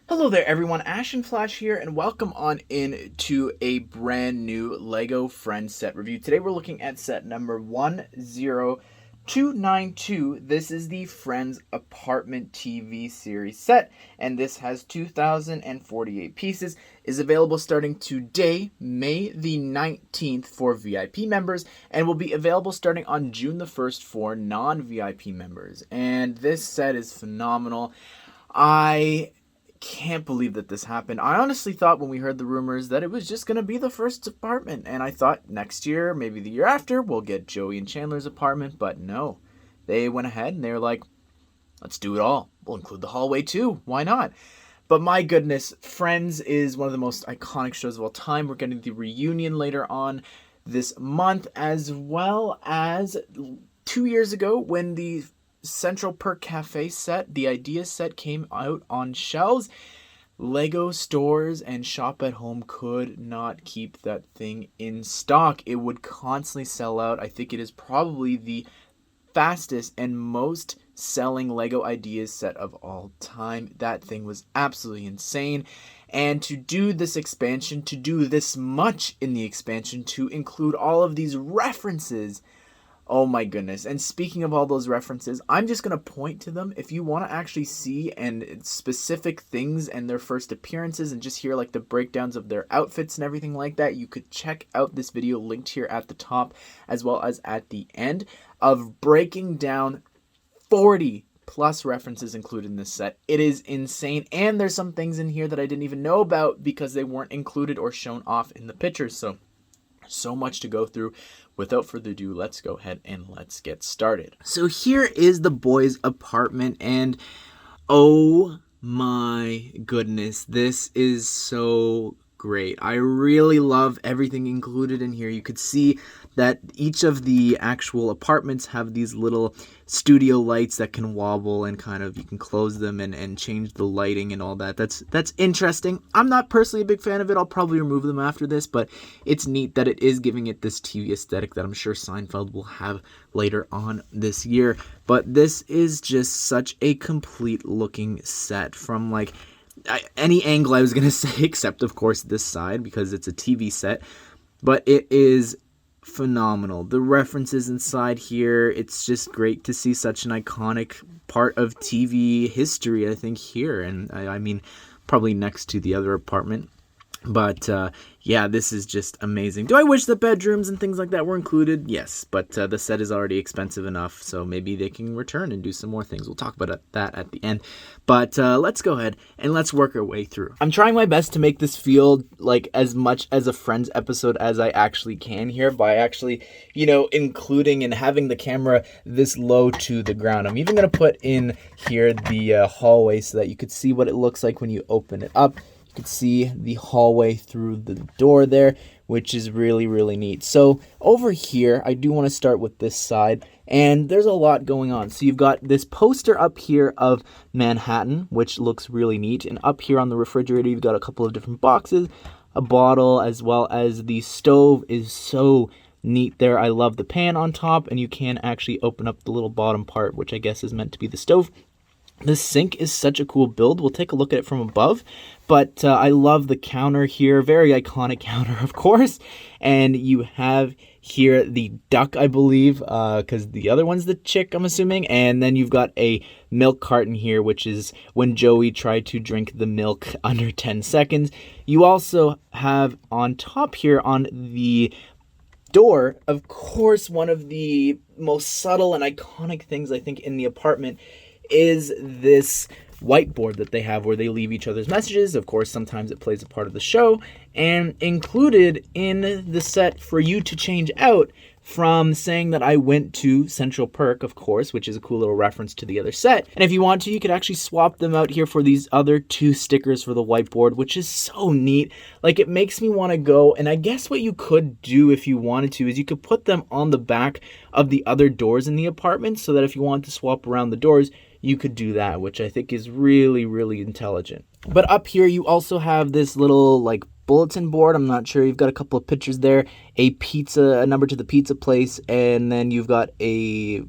Hello there everyone, Ashnflash here, and welcome on in to a brand new LEGO Friends set review. Today we're looking at set number 10292. This is the Friends Apartment TV series set, and this has 2,048 pieces. Is available starting today, May the 19th for VIP members, and will be available starting on June the 1st for non-VIP members. And this set is phenomenal. I can't believe that this happened. I honestly thought when we heard the rumors that it was just going to be the first apartment, and I thought next year, maybe the year after, we'll get Joey and Chandler's apartment, but no. They went ahead and they were like, let's do it all. We'll include the hallway too. Why not? But my goodness, Friends is one of the most iconic shows of all time. We're getting the reunion later on this month, as well as 2 years ago when the Central Perk Cafe set, the idea set, came out on shelves. Lego stores and shop at home could not keep that thing in stock. It would constantly sell out. I think it is probably the fastest and most selling Lego ideas set of all time. That thing was absolutely insane. And to do this expansion, to do this much in the expansion, to include all of these references, oh my goodness. And speaking of all those references, I'm just going to point to them. If you want to actually see and specific things and their first appearances and just hear like the breakdowns of their outfits and everything like that, you could check out this video linked here at the top as well as at the end of breaking down 40 plus references included in this set. It is insane. And there's some things in here that I didn't even know about because they weren't included or shown off in the pictures. So much to go through. Without further ado, let's go ahead and let's get started. So here is the boys' apartment, and oh my goodness, this is so great. I really love everything included in here. You could see that each of the actual apartments have these little studio lights that can wobble and kind of, you can close them and change the lighting and all that. That's interesting. I'm not personally a big fan of it. I'll probably remove them after this, but it's neat that it is giving it this TV aesthetic that I'm sure Seinfeld will have later on this year. But this is just such a complete looking set from like any angle I was going to say, except of course this side because it's a TV set, but it is phenomenal. The references inside here, it's just great to see such an iconic part of TV history, I think, here. And I mean, probably next to the other apartment. But yeah, this is just amazing. Do I wish the bedrooms and things like that were included? Yes, but the set is already expensive enough, so maybe they can return and do some more things. We'll talk about that at the end. But let's go ahead and let's work our way through. I'm trying my best to make this feel like as much as a Friends episode as I actually can here by actually, including and having the camera this low to the ground. I'm even going to put in here the hallway so that you could see what it looks like when you open it up. You can see the hallway through the door there, which is really, really neat. So over here, I do want to start with this side, and there's a lot going on. So you've got this poster up here of Manhattan, which looks really neat. And up here on the refrigerator, you've got a couple of different boxes, a bottle, as well as the stove is so neat there. I love the pan on top, and you can actually open up the little bottom part, which I guess is meant to be the stove. This sink is such a cool build. We'll take a look at it from above, but I love the counter here. Very iconic counter, of course. And you have here the duck, I believe, because the other one's the chick, I'm assuming. And then you've got a milk carton here, which is when Joey tried to drink the milk under 10 seconds. You also have on top here on the door, of course, one of the most subtle and iconic things I think in the apartment is this whiteboard that they have where they leave each other's messages. Of course, sometimes it plays a part of the show, and included in the set for you to change out from saying that I went to Central Perk, of course, which is a cool little reference to the other set. And if you want to, you could actually swap them out here for these other two stickers for the whiteboard, which is so neat. Like, it makes me want to go, and I guess what you could do if you wanted to is you could put them on the back of the other doors in the apartment so that if you want to swap around the doors, you could do that, which I think is really, really intelligent. But up here, you also have this little, like, bulletin board. I'm not sure. You've got a couple of pictures there, a number to the pizza place, and then you've got a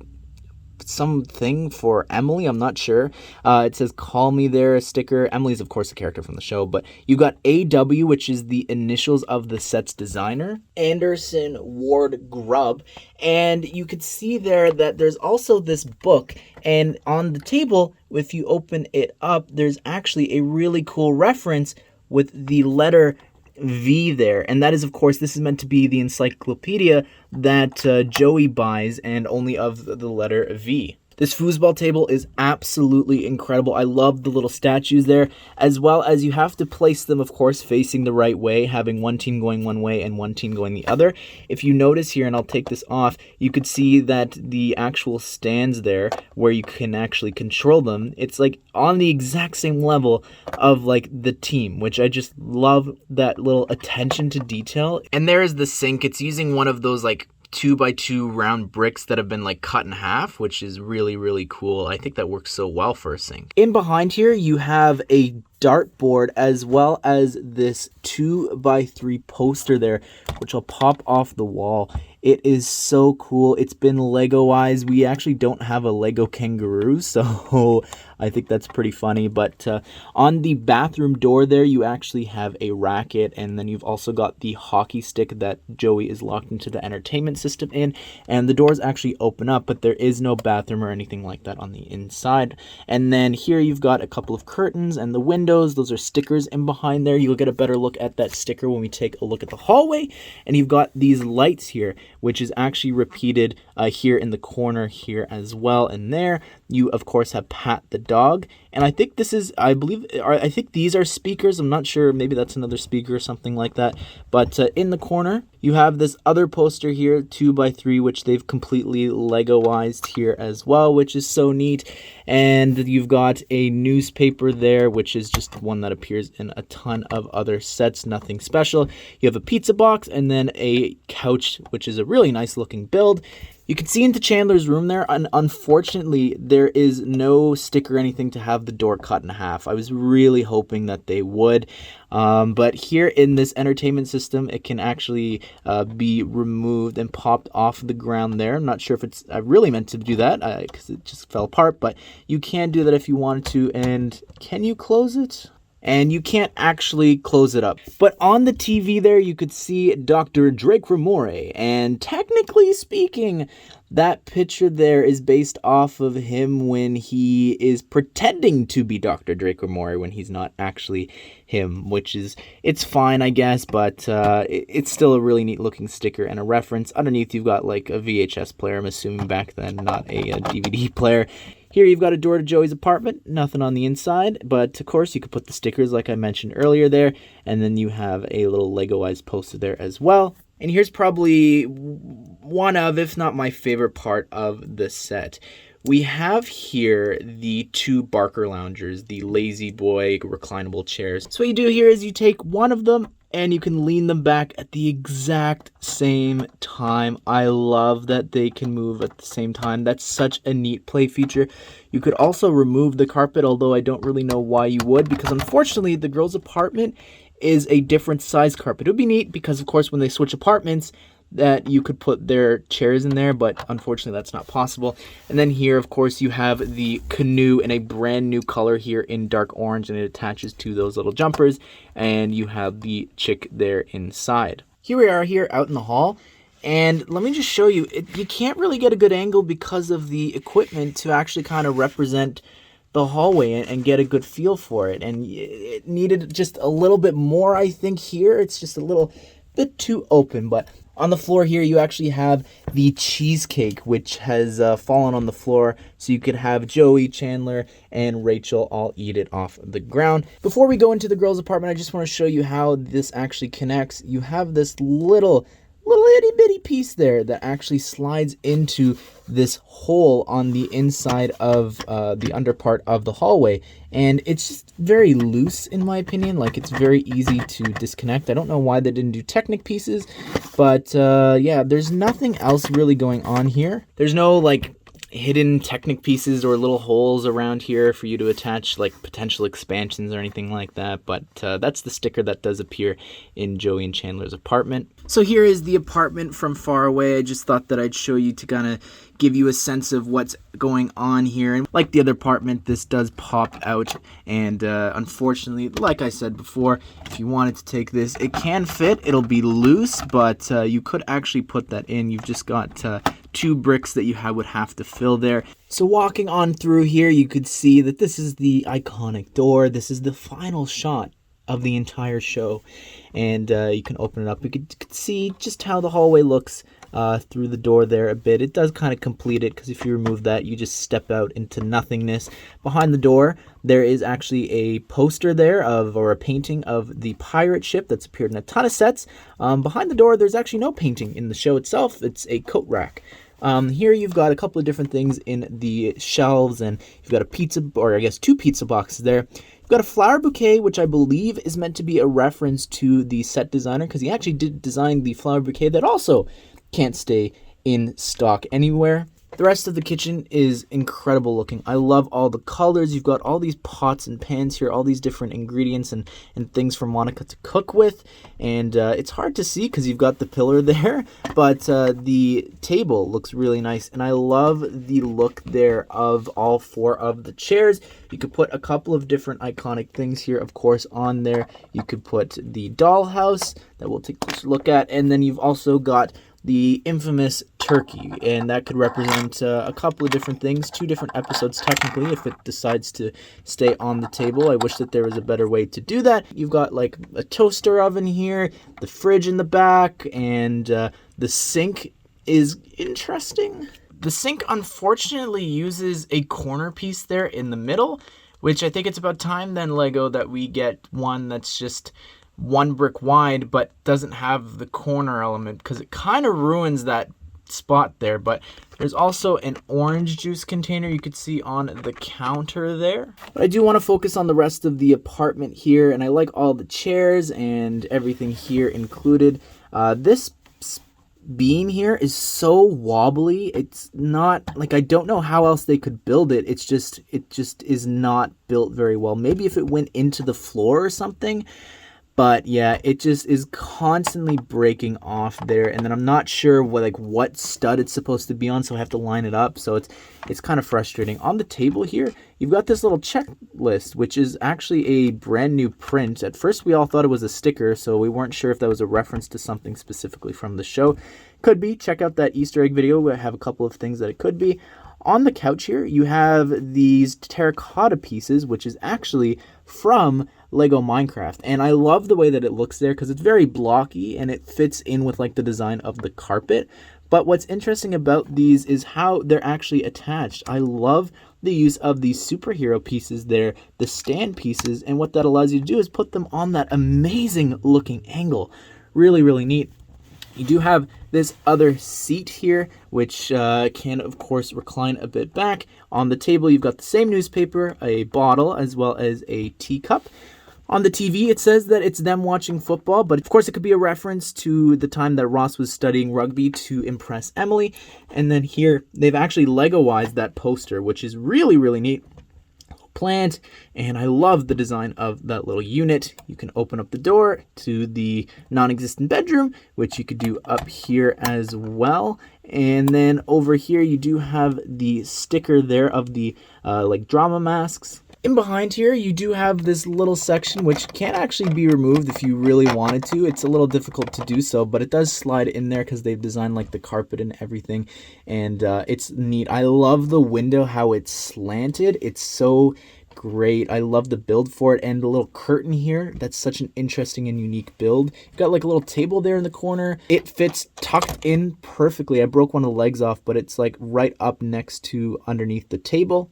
something for Emily. I'm not sure. It says "Call Me There," a sticker. Emily's, of course, a character from the show, but you got AW, which is the initials of the set's designer, Anderson Ward Grubb, and you could see there that there's also this book, and on the table, if you open it up, there's actually a really cool reference with the letter V there, and that is, of course, this is meant to be the encyclopedia that Joey buys, and only of the letter V. This foosball table is absolutely incredible. I love the little statues there, as well as you have to place them, of course, facing the right way, having one team going one way and one team going the other. If you notice here, and I'll take this off, you could see that the actual stands there where you can actually control them, it's like on the exact same level of like the team, which I just love that little attention to detail. And there is the sink. It's using one of those like 2x2 round bricks that have been like cut in half, which is really, really cool. I think that works so well for a sink. In behind here, you have a dartboard as well as this 2x3 poster there, which I'll pop off the wall. It is so cool. It's been Lego-ized. We actually don't have a Lego kangaroo, so I think that's pretty funny. But on the bathroom door there, you actually have a racket, and then you've also got the hockey stick that Joey is locked into the entertainment system in, and the doors actually open up, but there is no bathroom or anything like that on the inside. And then here you've got a couple of curtains and the windows. Those are stickers in behind there. You'll get a better look at that sticker when we take a look at the hallway. And you've got these lights here, which is actually repeated here in the corner here as well. And there you, of course, have Pat the dog. And I think this is, I think these are speakers. I'm not sure. Maybe that's another speaker or something like that. But in the corner, you have this other poster here, 2x3, which they've completely Lego-ized here as well, which is so neat. And you've got a newspaper there, which is just one that appears in a ton of other sets, nothing special. You have a pizza box and then a couch, which is a really nice looking build. You can see into Chandler's room there, and unfortunately, there is no stick or anything to have the door cut in half. I was really hoping that they would, but here in this entertainment system, it can actually be removed and popped off the ground there. I'm not sure if it's I really meant to do that because it just fell apart, but you can do that if you wanted to. And can you close it? And you can't actually close it up. But on the TV there, you could see Dr. Drake Ramore. And technically speaking, that picture there is based off of him when he is pretending to be Dr. Drake Ramore when he's not actually him, which is, it's fine, I guess, but it's still a really neat looking sticker and a reference. Underneath, you've got like a VHS player, I'm assuming back then, not a DVD player. Here you've got a door to Joey's apartment, nothing on the inside, but of course you could put the stickers like I mentioned earlier there, and then you have a little Lego-ized poster there as well. And here's probably one of, if not my favorite part of the set. We have here the two Barker loungers, the Lazy Boy reclinable chairs. So what you do here is you take one of them and you can lean them back at the exact same time. I love that they can move at the same time. That's such a neat play feature. You could also remove the carpet, although I don't really know why you would, because unfortunately the girl's apartment is a different size carpet. It would be neat because, of course, when they switch apartments, that you could put their chairs in there, but unfortunately that's not possible. And then here, of course, you have the canoe in a brand new color here in dark orange, and it attaches to those little jumpers, and you have the chick there inside. Here we are here out in the hall, and let me just show you, you can't really get a good angle because of the equipment to actually kind of represent the hallway and get a good feel for it, and it needed just a little bit more, I think. Here it's just a little bit too open, but on the floor here, you actually have the cheesecake, which has fallen on the floor, so you could have Joey, Chandler, and Rachel all eat it off the ground. Before we go into the girls' apartment, I just want to show you how this actually connects. You have this little itty bitty piece there that actually slides into this hole on the inside of the under part of the hallway, and it's just very loose in my opinion. Like, it's very easy to disconnect. I don't know why they didn't do Technic pieces, but yeah, there's nothing else really going on here. There's no like hidden Technic pieces or little holes around here for you to attach like potential expansions or anything like that. But that's the sticker that does appear in Joey and Chandler's apartment. So here is the apartment from far away. I just thought that I'd show you to kind of give you a sense of what's going on here. And like the other apartment, this does pop out. And unfortunately, like I said before, if you wanted to take this, it can fit. It'll be loose, but you could actually put that in. You've just got 2 bricks that you would have to fill there. So walking on through here, you could see that this is the iconic door. This is the final shot of the entire show. And you can open it up. You could see just how the hallway looks through the door there a bit. It does kind of complete it, because if you remove that, you just step out into nothingness. Behind the door, there is actually a poster there or a painting of the pirate ship that's appeared in a ton of sets. Behind the door, there's actually no painting in the show itself. It's a coat rack. Here you've got a couple of different things in the shelves, and you've got a pizza, or I guess 2 pizza boxes there. You've got a flower bouquet, which I believe is meant to be a reference to the set designer, because he actually did design the flower bouquet that also can't stay in stock anywhere. The rest of the kitchen is incredible looking. I love all the colors. You've got all these pots and pans here, all these different ingredients and things for Monica to cook with. And it's hard to see because you've got the pillar there, but the table looks really nice. And I love the look there of all 4 of the chairs. You could put a couple of different iconic things here, of course, on there. You could put the dollhouse that we'll take a closer look at. And then you've also got the infamous turkey, and that could represent a couple of different things, 2 different episodes technically, if it decides to stay on the table. I wish that there was a better way to do that. You've got like a toaster oven here, the fridge in the back, and the sink is interesting. The sink unfortunately uses a corner piece there in the middle, which I think it's about time then, Lego, that we get one that's just 1 brick wide but doesn't have the corner element, because it kind of ruins that spot there. But there's also an orange juice container you could see on the counter there. But I do want to focus on the rest of the apartment here, and I like all the chairs and everything here included. This beam here is so wobbly. It's not like, I don't know how else they could build it. It just is not built very well. Maybe if it went into the floor or something. But yeah, it just is constantly breaking off there, and then I'm not sure what stud it's supposed to be on, so I have to line it up. So it's kind of frustrating. On the table here, you've got this little checklist, which is actually a brand new print. At first, we all thought it was a sticker, so we weren't sure if that was a reference to something specifically from the show. Could be. Check out that Easter egg video. I have a couple of things that it could be. On the couch here, you have these terracotta pieces, which is actually from Lego Minecraft. And I love the way that it looks there, because it's very blocky and it fits in with like the design of the carpet. But what's interesting about these is how they're actually attached. I love the use of these superhero pieces there, the stand pieces, and what that allows you to do is put them on that amazing looking angle. Really, really neat. You do have this other seat here, which can, of course, recline a bit back. On the table, you've got the same newspaper, a bottle, as well as a teacup. On the TV, it says that it's them watching football, but of course it could be a reference to the time that Ross was studying rugby to impress Emily. And then here, they've actually Lego-ized that poster, which is really, really neat. Plant, and I love the design of that little unit. You can open up the door to the non-existent bedroom, which you could do up here as well. And then over here you do have the sticker there of the like drama masks. In behind here, you do have this little section which can actually be removed if you really wanted to. It's a little difficult to do so, but it does slide in there because they've designed like the carpet and everything, and it's neat. I love the window, how it's slanted. It's so great. I love the build for it, and the little curtain here. That's such an interesting and unique build. You've got like a little table there in the corner. It fits tucked in perfectly. I broke one of the legs off, but it's like right up next to underneath the table.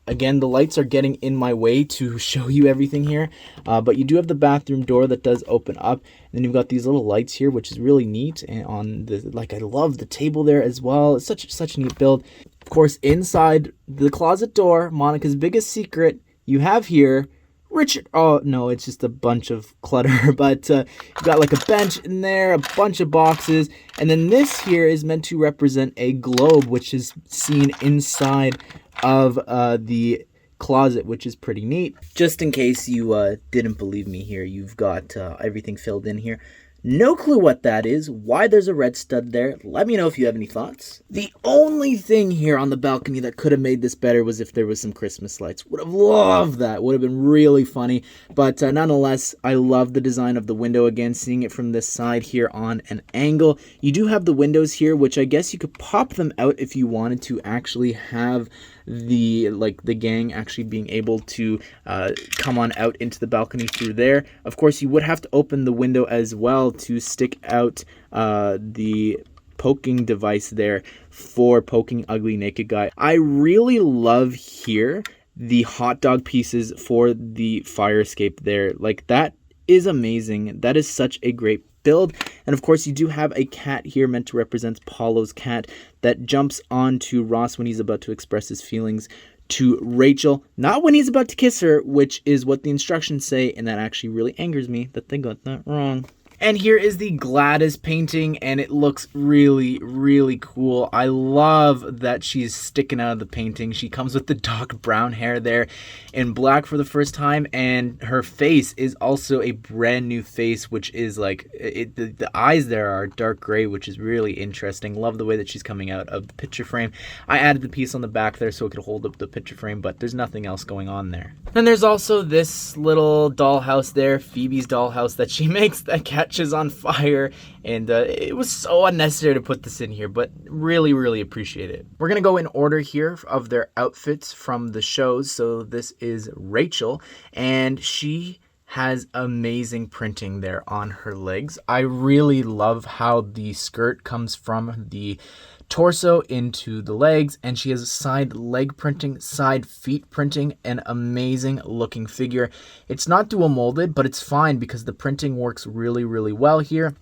Again, the lights are getting in my way to show you everything here, but you do have the bathroom door that does open up, and then you've got these little lights here, which is really neat. And on the I love the table there as well. It's such a neat build. Of course, inside the closet door, Monica's biggest secret, you have here Richard. Oh, no, it's just a bunch of clutter. But you got like a bench in there, a bunch of boxes. And then this here is meant to represent a globe, which is seen inside of the closet, which is pretty neat. Just in case you didn't believe me here, you've got everything filled in here. No clue what that is, why there's a red stud there. Let me know if you have any thoughts. The only thing here on the balcony that could have made this better was if there was some Christmas lights. Would have loved that. Would have been really funny. But nonetheless, I love the design of the window again, seeing it from this side here on an angle. You do have the windows here, which I guess you could pop them out if you wanted to actually have the gang actually being able to come on out into the balcony through there. Of course, you would have to open the window as well to stick out the poking device there for poking ugly naked guy. I really love here the hot dog pieces for the fire escape there. Like, that is amazing. That is such a great build. And of course, you do have a cat here meant to represent Paulo's cat that jumps onto Ross when he's about to express his feelings to Rachel, not when he's about to kiss her, which is what the instructions say, and that actually really angers me that they got that wrong. And here is the Gladys painting, and it looks really, really cool. I love that she's sticking out of the painting. She comes with the dark brown hair there in black for the first time, and her face is also a brand new face, which is like, the eyes there are dark gray, which is really interesting. Love the way that she's coming out of the picture frame. I added the piece on the back there so it could hold up the picture frame, but there's nothing else going on there. Then there's also this little dollhouse there, Phoebe's dollhouse that she makes that catches on fire, and it was so unnecessary to put this in here, but really, really appreciate it. We're gonna go in order here of their outfits from the shows. So this is Rachel, and she has amazing printing there on her legs. I really love how the skirt comes from the torso into the legs, and she has side leg printing, side feet printing, an amazing looking figure. It's not dual molded, but it's fine because the printing works really, really well here.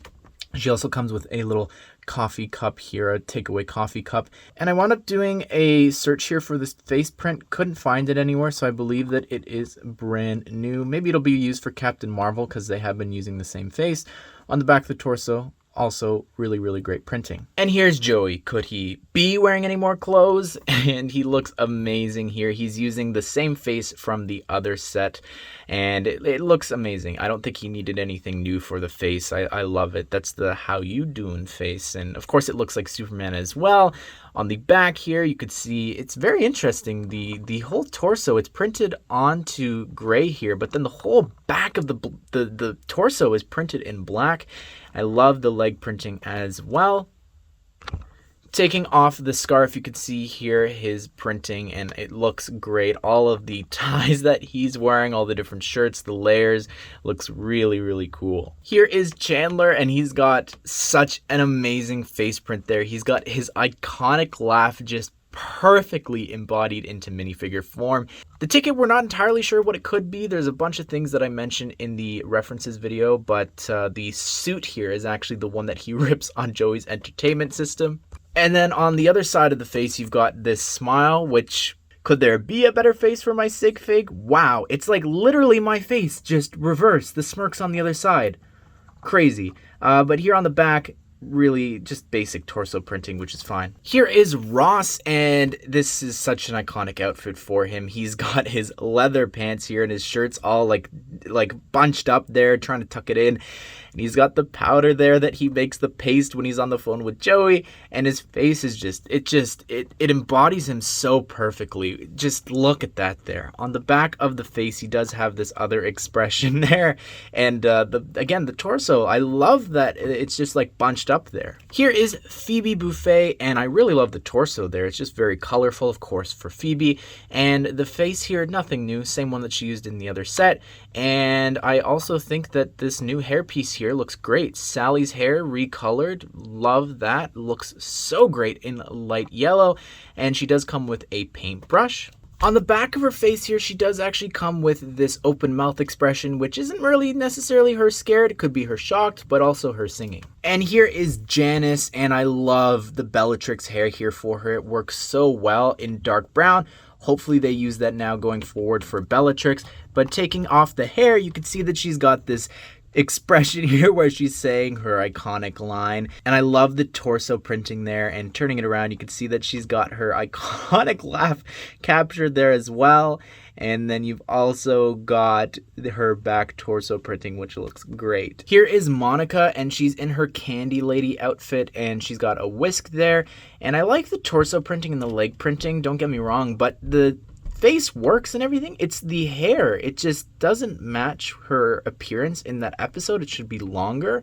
She also comes with a little coffee cup here, a takeaway coffee cup. And I wound up doing a search here for this face print. Couldn't find it anywhere, so I believe that it is brand new. Maybe it'll be used for Captain Marvel because they have been using the same face. On the back of the torso, also really, really great printing. And here's Joey. Could he be wearing any more clothes? And he looks amazing here. He's using the same face from the other set, and it looks amazing. I don't think he needed anything new for the face. I love it. That's the how you doing face. And of course it looks like Superman as well. On the back here, you could see it's very interesting. The whole torso, it's printed onto gray here, but then the whole back of the torso is printed in black. I love the leg printing as well. Taking off the scarf, you could see here his printing, and it looks great. All of the ties that he's wearing, all the different shirts, the layers, looks really, really cool. Here is Chandler, and he's got such an amazing face print there. He's got his iconic laugh just perfectly embodied into minifigure form. The ticket, we're not entirely sure what it could be. There's a bunch of things that I mentioned in the references video, but the suit here is actually the one that he rips on Joey's entertainment system. And then on the other side of the face, you've got this smile, which, could there be a better face for my sig fig? Wow, it's like literally my face, just reversed. The smirk's on the other side. Crazy. But here on the back, really just basic torso printing, which is fine. Here is Ross, and this is such an iconic outfit for him. He's got his leather pants here, and his shirt's all like bunched up there, trying to tuck it in. And he's got the powder there that he makes the paste when he's on the phone with Joey, and his face is it embodies him so perfectly. Just look at that there. On the back of the face, he does have this other expression there, and the torso, I love that it's just like bunched up there. Here is Phoebe Buffet, and I really love the torso there. It's just very colorful, of course, for Phoebe, and the face here, nothing new, same one that she used in the other set. And I also think that this new hairpiece here looks great. Sally's hair recolored, love that. Looks so great in light yellow, and she does come with a paintbrush. On the back of her face here, she does actually come with this open mouth expression, which isn't really necessarily her scared. It could be her shocked, but also her singing. And here is Janice, and I love the Bellatrix hair here for her. It works so well in dark brown. Hopefully they use that now going forward for Bellatrix. But taking off the hair, you can see that she's got this expression here where she's saying her iconic line. And I love the torso printing there, and turning it around, you can see that she's got her iconic laugh captured there as well. And then you've also got her back torso printing, which looks great. Here is Monica, and she's in her candy lady outfit, and she's got a whisk there. And I like the torso printing and the leg printing, don't get me wrong, but the face works and everything. It's the hair. It just doesn't match her appearance in that episode. It should be longer.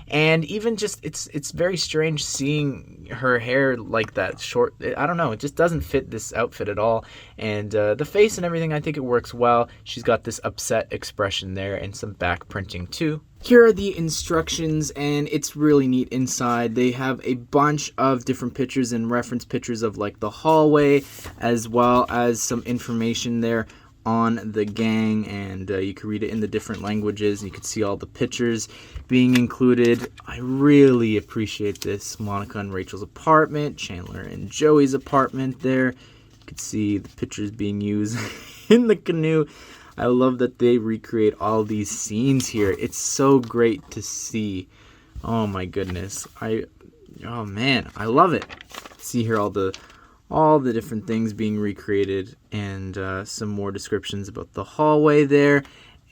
And even just, it's very strange seeing her hair like that short. I don't know. It just doesn't fit this outfit at all. And the face and everything, I think it works well. She's got this upset expression there and some back printing too. Here are the instructions, and it's really neat inside. They have a bunch of different pictures and reference pictures of like the hallway, as well as some information there on the gang, and you can read it in the different languages. You can see all the pictures being included. I really appreciate this. Monica and Rachel's apartment, Chandler and Joey's apartment there. You can see the pictures being used in the canoe. I love that they recreate all these scenes here. It's so great to see. Oh my goodness. Oh man, I love it. See here all the different things being recreated, and some more descriptions about the hallway there,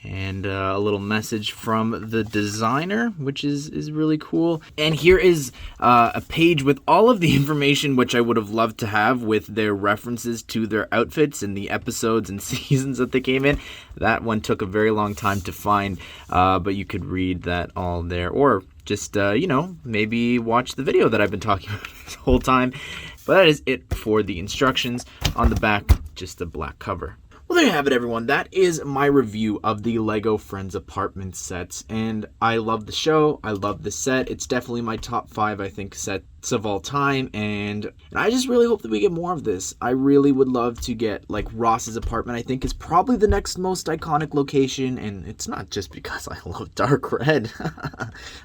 and a little message from the designer, which is really cool. And here is a page with all of the information which I would have loved to have, with their references to their outfits and the episodes and seasons that they came in. That one took a very long time to find, but you could read that all there, or just, maybe watch the video that I've been talking about this whole time. But that is it for the instructions. On the back, just a black cover. Well, there you have it, everyone. That is my review of the LEGO Friends apartment sets, and I love the show. I love the set. It's definitely my top 5, I think, sets of all time, and I just really hope that we get more of this. I really would love to get, like, Ross's apartment, I think, is probably the next most iconic location, and it's not just because I love dark red.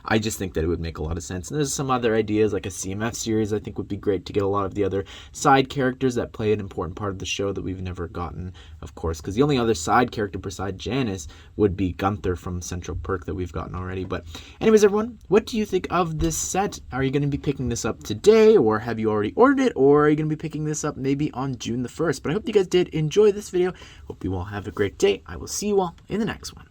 I just think that it would make a lot of sense. And there's some other ideas, like a CMF series I think would be great to get a lot of the other side characters that play an important part of the show that we've never gotten, of course, because the only other side character besides Janice would be Gunther from Central Perk that we've gotten already. But anyways, everyone, what do you think of this set? Are you going to be picking this up today, or have you already ordered it, or are you going to be picking this up maybe on June the 1st? But I hope you guys did enjoy this video. Hope you all have a great day. I will see you all in the next one.